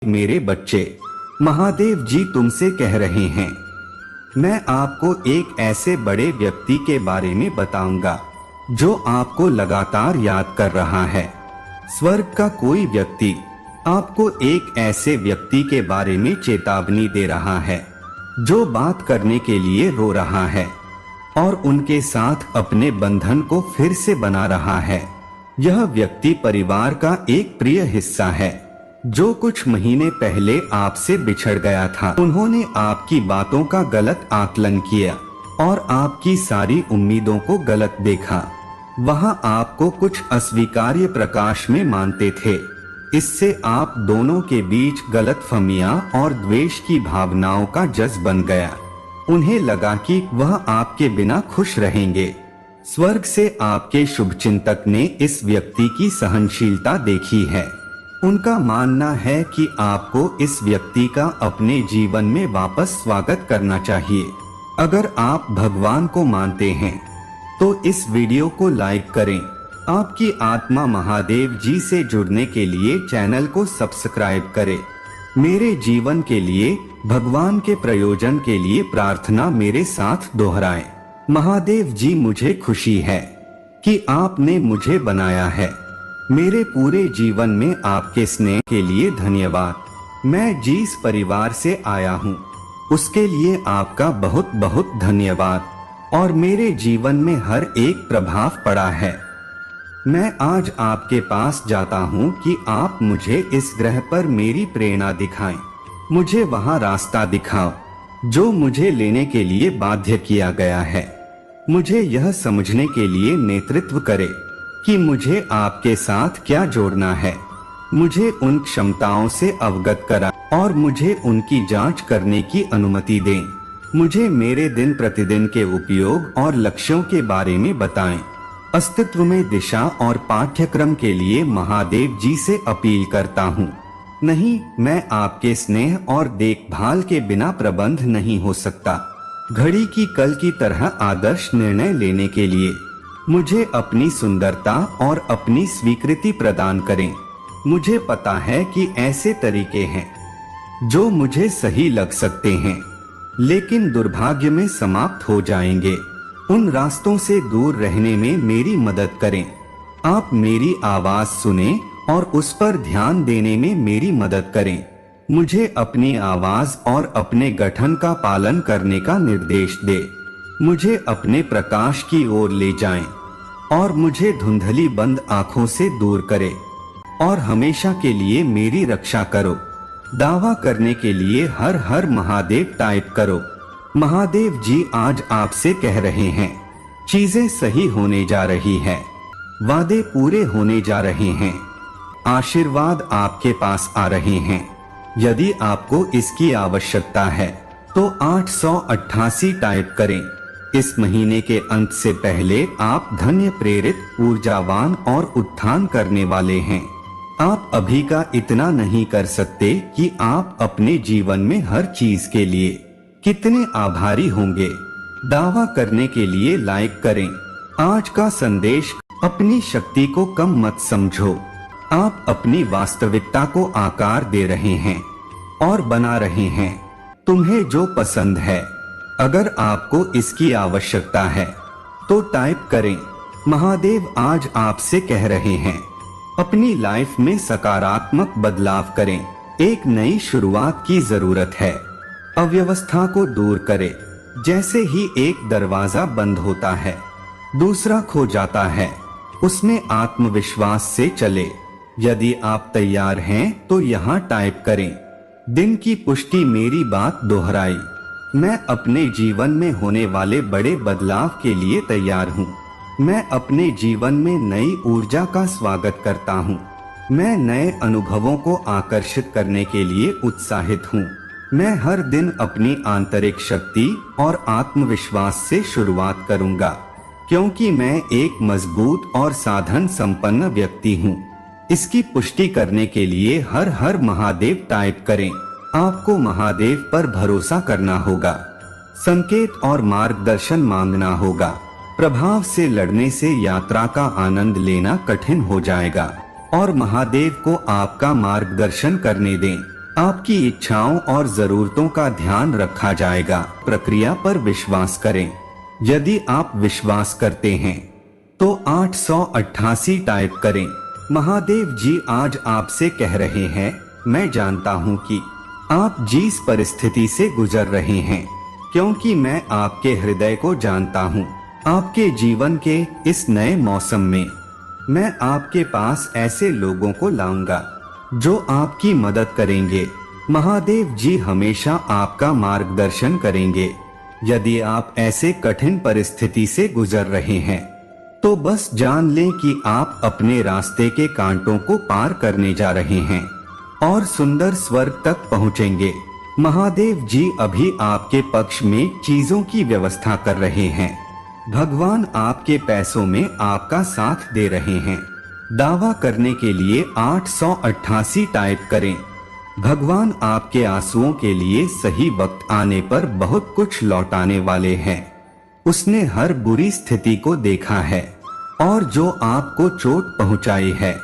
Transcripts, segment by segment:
मेरे बच्चे, महादेव जी तुमसे कह रहे हैं। मैं आपको एक ऐसे बड़े व्यक्ति के बारे में बताऊंगा जो आपको लगातार याद कर रहा है। स्वर्ग का कोई व्यक्ति आपको एक ऐसे व्यक्ति के बारे में चेतावनी दे रहा है जो बात करने के लिए रो रहा है और उनके साथ अपने बंधन को फिर से बना रहा है। यह व्यक्ति परिवार का एक प्रिय हिस्सा है जो कुछ महीने पहले आपसे बिछड़ गया था। उन्होंने आपकी बातों का गलत आकलन किया और आपकी सारी उम्मीदों को गलत देखा। वहां आपको कुछ अस्वीकार्य प्रकाश में मानते थे। इससे आप दोनों के बीच गलतफहमियां और द्वेष की भावनाओं का जज़्ब बन गया। उन्हें लगा कि वह आपके बिना खुश रहेंगे। स्वर्ग से आपके शुभचिंतक ने इस व्यक्ति की सहनशीलता देखी है। उनका मानना है कि आपको इस व्यक्ति का अपने जीवन में वापस स्वागत करना चाहिए। अगर आप भगवान को मानते हैं तो इस वीडियो को लाइक करें। आपकी आत्मा महादेव जी से जुड़ने के लिए चैनल को सब्सक्राइब करें। मेरे जीवन के लिए, भगवान के प्रयोजन के लिए प्रार्थना मेरे साथ दोहराएं। महादेव जी मुझे खुशी है कि आपने मुझे बनाया है। मेरे पूरे जीवन में आपके स्नेह के लिए धन्यवाद। मैं जिस परिवार से आया हूँ उसके लिए आपका बहुत बहुत धन्यवाद और मेरे जीवन में हर एक प्रभाव पड़ा है। मैं आज आपके पास जाता हूँ कि आप मुझे इस ग्रह पर मेरी प्रेरणा दिखाएं। मुझे वहाँ रास्ता दिखाओ जो मुझे लेने के लिए बाध्य किया गया है। मुझे यह समझने के लिए नेतृत्व करे कि मुझे आपके साथ क्या जोड़ना है। मुझे उन क्षमताओं से अवगत करा और मुझे उनकी जांच करने की अनुमति दें। मुझे मेरे दिन प्रतिदिन के उपयोग और लक्ष्यों के बारे में बताएं। अस्तित्व में दिशा और पाठ्यक्रम के लिए महादेव जी से अपील करता हूँ। नहीं, मैं आपके स्नेह और देखभाल के बिना प्रबंध नहीं हो सकता। घड़ी की कल की तरह आदर्श निर्णय लेने के लिए मुझे अपनी सुंदरता और अपनी स्वीकृति प्रदान करें। मुझे पता है कि ऐसे तरीके हैं जो मुझे सही लग सकते हैं लेकिन दुर्भाग्य में समाप्त हो जाएंगे। उन रास्तों से दूर रहने में मेरी मदद करें। आप मेरी आवाज सुनें और उस पर ध्यान देने में मेरी मदद करें। मुझे अपनी आवाज और अपने गठन का पालन करने का निर्देश दे। मुझे अपने प्रकाश की ओर ले जाएं और मुझे धुंधली बंद आंखों से दूर करे और हमेशा के लिए मेरी रक्षा करो। दावा करने के लिए हर हर महादेव टाइप करो। महादेव जी आज आपसे कह रहे हैं, चीजें सही होने जा रही है, वादे पूरे होने जा रहे हैं, आशीर्वाद आपके पास आ रहे हैं। यदि आपको इसकी आवश्यकता है तो 888 टाइप करें। इस महीने के अंत से पहले आप धन्य, प्रेरित, ऊर्जावान और उत्थान करने वाले हैं। आप अभी का इतना नहीं कर सकते कि आप अपने जीवन में हर चीज के लिए कितने आभारी होंगे। दावा करने के लिए लाइक करें। आज का संदेश, अपनी शक्ति को कम मत समझो। आप अपनी वास्तविकता को आकार दे रहे हैं और बना रहे हैं तुम्हें जो पसंद है। अगर आपको इसकी आवश्यकता है तो टाइप करें। महादेव आज आपसे कह रहे हैं, अपनी लाइफ में सकारात्मक बदलाव करें। एक नई शुरुआत की जरूरत है। अव्यवस्था को दूर करें। जैसे ही एक दरवाजा बंद होता है दूसरा खो जाता है। उसमें आत्मविश्वास से चले। यदि आप तैयार हैं तो यहाँ टाइप करें। दिन की पुष्टि, मेरी बात दोहराई। मैं अपने जीवन में होने वाले बड़े बदलाव के लिए तैयार हूँ। मैं अपने जीवन में नई ऊर्जा का स्वागत करता हूँ। मैं नए अनुभवों को आकर्षित करने के लिए उत्साहित हूँ। मैं हर दिन अपनी आंतरिक शक्ति और आत्मविश्वास से शुरुआत करूँगा क्योंकि मैं एक मजबूत और साधन संपन्न व्यक्ति हूँ। इसकी पुष्टि करने के लिए हर हर महादेव टाइप करें। आपको महादेव पर भरोसा करना होगा, संकेत और मार्गदर्शन मांगना होगा। प्रभाव से लड़ने से यात्रा का आनंद लेना कठिन हो जाएगा और महादेव को आपका मार्गदर्शन करने दें। आपकी इच्छाओं और जरूरतों का ध्यान रखा जाएगा। प्रक्रिया पर विश्वास करें। यदि आप विश्वास करते हैं तो 888 टाइप करें। महादेव जी आज आपसे कह रहे हैं, मैं जानता हूँ कि आप जिस परिस्थिति से गुजर रहे हैं, क्योंकि मैं आपके हृदय को जानता हूँ। आपके जीवन के इस नए मौसम में मैं आपके पास ऐसे लोगों को लाऊंगा जो आपकी मदद करेंगे। महादेव जी हमेशा आपका मार्गदर्शन करेंगे। यदि आप ऐसे कठिन परिस्थिति से गुजर रहे हैं तो बस जान लें कि आप अपने रास्ते के कांटों को पार करने जा रहे हैं और सुंदर स्वर्ग तक पहुंचेंगे। महादेव जी अभी आपके पक्ष में चीजों की व्यवस्था कर रहे हैं। भगवान आपके पैसों में आपका साथ दे रहे हैं। दावा करने के लिए 888 टाइप करें। भगवान आपके आंसुओं के लिए सही वक्त आने पर बहुत कुछ लौटाने वाले हैं। उसने हर बुरी स्थिति को देखा है और जो आपको चोट पहुंचाई है।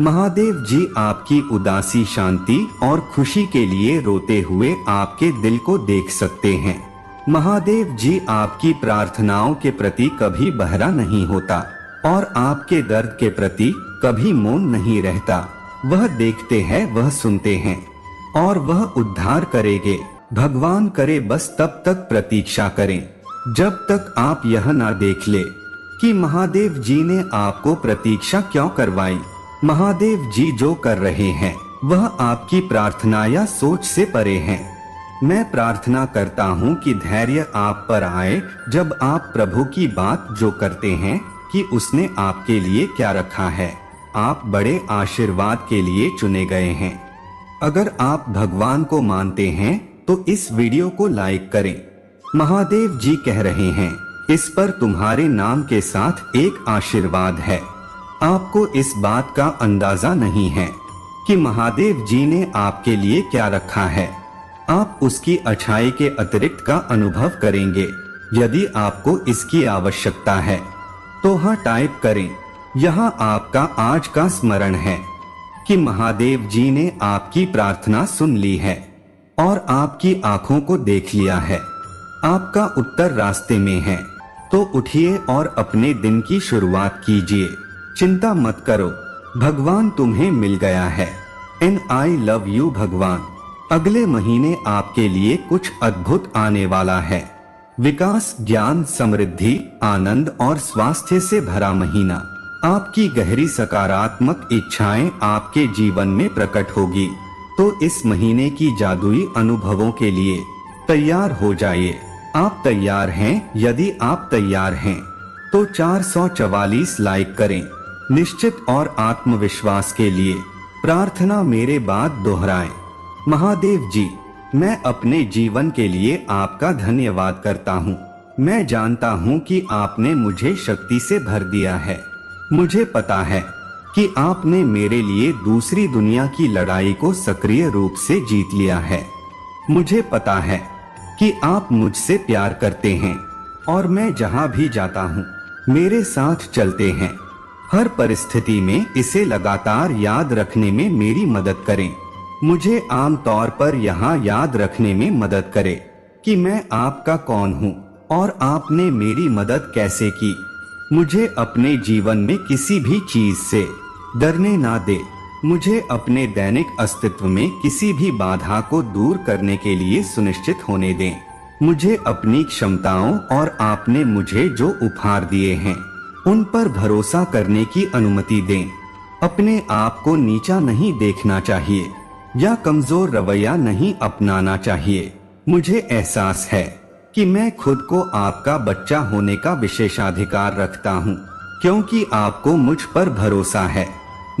महादेव जी आपकी उदासी, शांति और खुशी के लिए रोते हुए आपके दिल को देख सकते हैं। महादेव जी आपकी प्रार्थनाओं के प्रति कभी बहरा नहीं होता और आपके दर्द के प्रति कभी मौन नहीं रहता। वह देखते हैं, वह सुनते हैं और वह उद्धार करेंगे। भगवान करे बस तब तक प्रतीक्षा करें जब तक आप यह ना देख ले कि महादेव जी ने आपको प्रतीक्षा क्यों करवाई। महादेव जी जो कर रहे हैं वह आपकी प्रार्थना या सोच से परे है। मैं प्रार्थना करता हूँ कि धैर्य आप पर आए जब आप प्रभु की बात जो करते हैं कि उसने आपके लिए क्या रखा है। आप बड़े आशीर्वाद के लिए चुने गए हैं। अगर आप भगवान को मानते हैं तो इस वीडियो को लाइक करें। महादेव जी कह रहे हैं, इस पर तुम्हारे नाम के साथ एक आशीर्वाद है। आपको इस बात का अंदाजा नहीं है कि महादेव जी ने आपके लिए क्या रखा है। आप उसकी अच्छाई के अतिरिक्त का अनुभव करेंगे। यदि आपको इसकी आवश्यकता है तो हाँ टाइप करें। यहाँ आपका आज का स्मरण है कि महादेव जी ने आपकी प्रार्थना सुन ली है और आपकी आंखों को देख लिया है। आपका उत्तर रास्ते में है, तो उठिए और अपने दिन की शुरुआत कीजिए। चिंता मत करो, भगवान तुम्हें मिल गया है। एंड आई लव यू भगवान। अगले महीने आपके लिए कुछ अद्भुत आने वाला है। विकास, ज्ञान, समृद्धि, आनंद और स्वास्थ्य से भरा महीना। आपकी गहरी सकारात्मक इच्छाएं आपके जीवन में प्रकट होगी। तो इस महीने की जादुई अनुभवों के लिए तैयार हो जाइए। आप तैयार हैं? यदि आप तैयार हैं तो 444 लाइक करें। निश्चित और आत्मविश्वास के लिए प्रार्थना मेरे बाद दोहराएं। महादेव जी, मैं अपने जीवन के लिए आपका धन्यवाद करता हूँ। मैं जानता हूँ कि आपने मुझे शक्ति से भर दिया है। मुझे पता है कि आपने मेरे लिए दूसरी दुनिया की लड़ाई को सक्रिय रूप से जीत लिया है। मुझे पता है कि आप मुझसे प्यार करते हैं और मैं जहाँ भी जाता हूँ मेरे साथ चलते हैं। हर परिस्थिति में इसे लगातार याद रखने में मेरी मदद करें। मुझे आम तौर पर यहाँ याद रखने में मदद करे कि मैं आपका कौन हूँ और आपने मेरी मदद कैसे की। मुझे अपने जीवन में किसी भी चीज से डरने ना दे। मुझे अपने दैनिक अस्तित्व में किसी भी बाधा को दूर करने के लिए सुनिश्चित होने दें। मुझे अपनी क्षमताओं और आपने मुझे जो उपहार दिए हैं उन पर भरोसा करने की अनुमति दें। अपने आप को नीचा नहीं देखना चाहिए या कमजोर रवैया नहीं अपनाना चाहिए। मुझे एहसास है कि मैं खुद को आपका बच्चा होने का विशेषाधिकार रखता हूँ, क्योंकि आपको मुझ पर भरोसा है।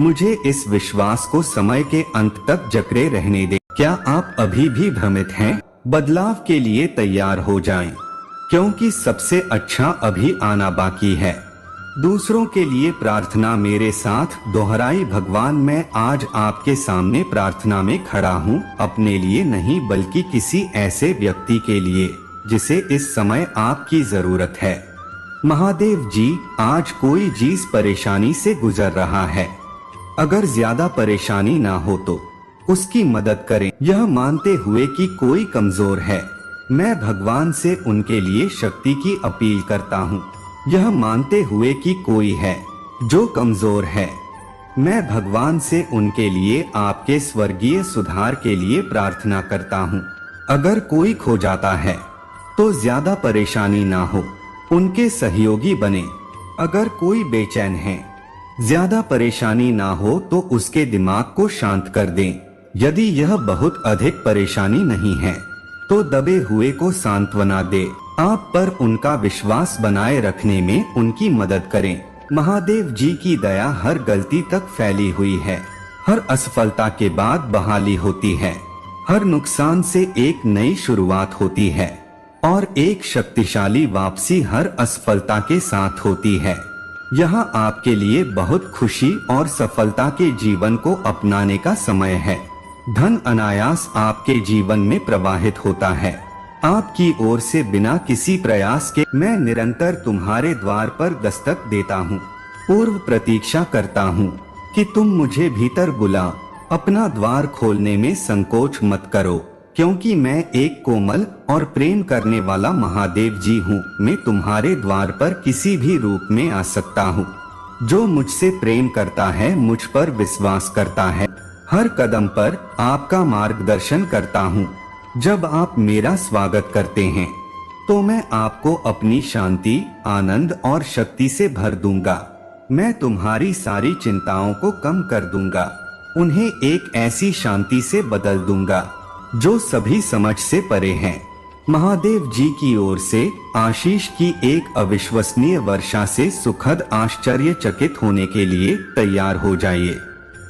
मुझे इस विश्वास को समय के अंत तक जकड़े रहने दें। क्या आप अभी भी भ्रमित हैं? बदलाव के लिए तैयार हो जाएं, क्योंकि सबसे अच्छा अभी आना बाकी है। दूसरों के लिए प्रार्थना मेरे साथ दोहराई। भगवान, मैं आज आपके सामने प्रार्थना में खड़ा हूँ, अपने लिए नहीं बल्कि किसी ऐसे व्यक्ति के लिए जिसे इस समय आपकी जरूरत है। महादेव जी, आज कोई जिस परेशानी से गुजर रहा है, अगर ज्यादा परेशानी ना हो तो उसकी मदद करें, यह मानते हुए कि कोई कमजोर है। मैं भगवान से उनके लिए शक्ति की अपील करता हूँ, यह मानते हुए कि कोई है जो कमजोर है। मैं भगवान से उनके लिए आपके स्वर्गीय सुधार के लिए प्रार्थना करता हूँ। अगर कोई खो जाता है तो ज्यादा परेशानी ना हो, उनके सहयोगी बने। अगर कोई बेचैन है, ज्यादा परेशानी ना हो तो उसके दिमाग को शांत कर दें। यदि यह बहुत अधिक परेशानी नहीं है तो दबे हुए को सांत्वना दे। आप पर उनका विश्वास बनाए रखने में उनकी मदद करें। महादेव जी की दया हर गलती तक फैली हुई है। हर असफलता के बाद बहाली होती है, हर नुकसान से एक नई शुरुआत होती है और एक शक्तिशाली वापसी हर असफलता के साथ होती है। यहाँ आपके लिए बहुत खुशी और सफलता के जीवन को अपनाने का समय है। धन अनायास आपके जीवन में प्रवाहित होता है, आपकी ओर से बिना किसी प्रयास के। मैं निरंतर तुम्हारे द्वार पर दस्तक देता हूँ, पूर्व प्रतीक्षा करता हूँ कि तुम मुझे भीतर बुला। अपना द्वार खोलने में संकोच मत करो, क्योंकि मैं एक कोमल और प्रेम करने वाला महादेव जी हूँ। मैं तुम्हारे द्वार पर किसी भी रूप में आ सकता हूँ। जो मुझसे प्रेम करता है मुझ पर विश्वास करता है, हर कदम पर आपका मार्गदर्शन करता हूँ। जब आप मेरा स्वागत करते हैं तो मैं आपको अपनी शांति, आनंद और शक्ति से भर दूंगा। मैं तुम्हारी सारी चिंताओं को कम कर दूंगा, उन्हें एक ऐसी शांति से बदल दूंगा जो सभी समझ से परे है। महादेव जी की ओर से आशीष की एक अविश्वसनीय वर्षा से सुखद आश्चर्यचकित होने के लिए तैयार हो जाइए।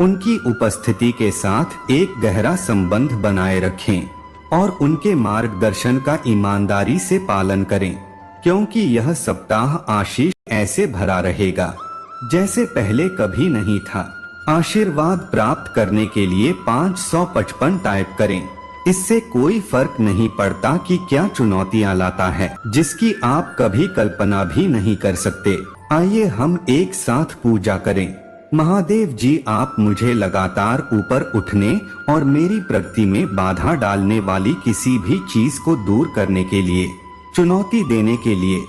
उनकी उपस्थिति के साथ एक गहरा संबंध बनाए रखें और उनके मार्गदर्शन का ईमानदारी से पालन करें, क्योंकि यह सप्ताह आशीष ऐसे भरा रहेगा जैसे पहले कभी नहीं था। आशीर्वाद प्राप्त करने के लिए 555 टाइप करें। इससे कोई फर्क नहीं पड़ता कि क्या चुनौतियां लाता है, जिसकी आप कभी कल्पना भी नहीं कर सकते। आइए हम एक साथ पूजा करें। महादेव जी, आप मुझे लगातार ऊपर उठने और मेरी प्रगति में बाधा डालने वाली किसी भी चीज को दूर करने के लिए, चुनौती देने के लिए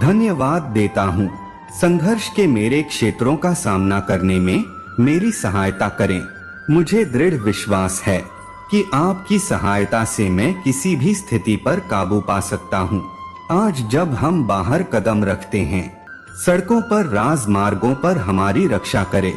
धन्यवाद देता हूँ। संघर्ष के मेरे क्षेत्रों का सामना करने में मेरी सहायता करें। मुझे दृढ़ विश्वास है कि आपकी सहायता से मैं किसी भी स्थिति पर काबू पा सकता हूँ। आज जब हम बाहर कदम रखते हैं, सड़कों पर, राजमार्गों पर हमारी रक्षा करें।